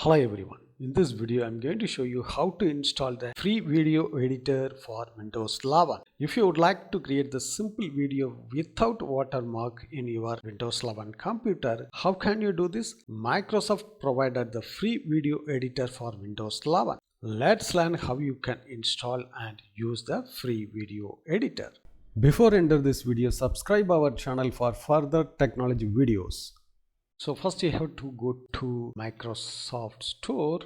Hello everyone. In this video, I'm going to show you how to install the free video editor for Windows 11. If you would like to create the simple video without watermark in your Windows 11 computer, how can you do this? Microsoft provided the free video editor for Windows 11. Let's learn how you can install and use the free video editor. Before enter this video, subscribe our channel for further technology videos. So first you have to go to Microsoft Store.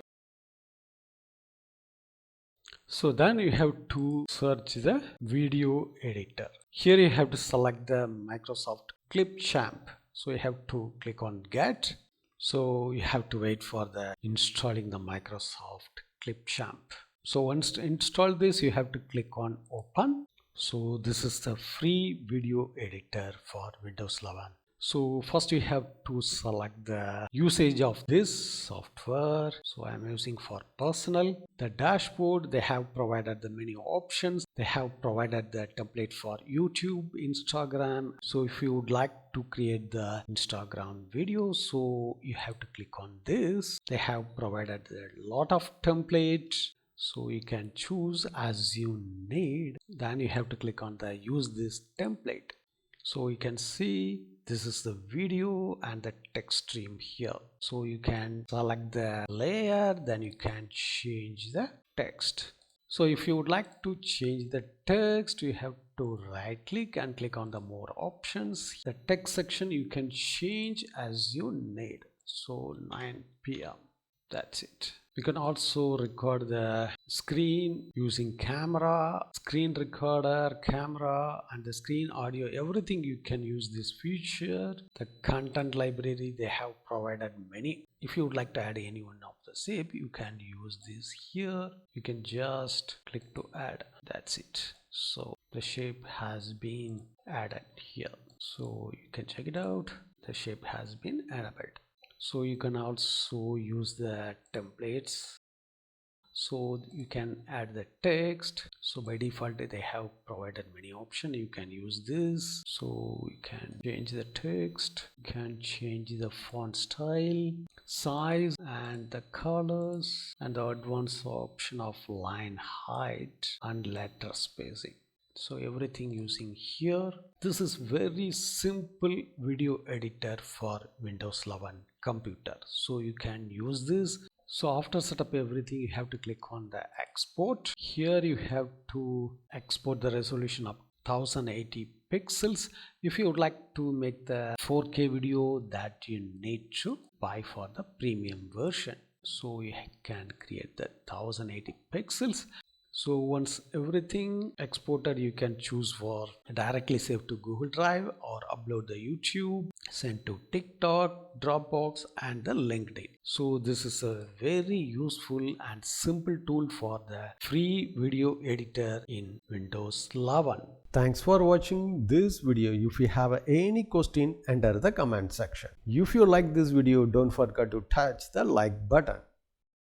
So then you have to search the video editor. Here you have to select the Microsoft Clipchamp. So you have to click on Get. So you have to wait for the installing the Microsoft Clipchamp. So once to install this, you have to click on Open. So this is the free video editor for Windows 11. So first we have to select the usage of this software. So I'm using for personal. The dashboard, they have provided the many options. They have provided the template for YouTube, Instagram. So if you would like to create the Instagram video, so you have to click on this. They have provided a lot of templates. So you can choose as you need. Then you have to click on the use this template. So you can see this is the video and the text stream here. So you can select the layer, then you can change the text. So if you would like to change the text, you have to right click and click on the more options. The text section you can change as you need. So 9 p.m. That's it. You can also record the screen using camera, screen recorder, camera, and the screen audio. Everything you can use this feature. The content library, they have provided many. If you would like to add any one of the shape, you can use this here. You can just click to add. That's it. So the shape has been added here. So you can check it out. The shape has been added. So you can also use the templates. So you can add the text. So by default they have provided many options. You can use this. So you can change the text. You can change the font style, size, and the colors, and the advanced option of line height and letter spacing. So everything using here. This is very simple video editor for Windows 11 computer. So you can use this. So after setup everything, you have to click on the export. Here you have to export the resolution of 1080 pixels. If you would like to make the 4K video, that you need to buy for the premium version. So you can create the 1080 pixels. So once everything exported, you can choose for directly save to Google Drive or upload the YouTube, send to TikTok, Dropbox, and the LinkedIn. So this is a very useful and simple tool for the free video editor in Windows 11. Thanks for watching this video. If you have any question, enter the comment section. If you like this video, don't forget to touch the like button.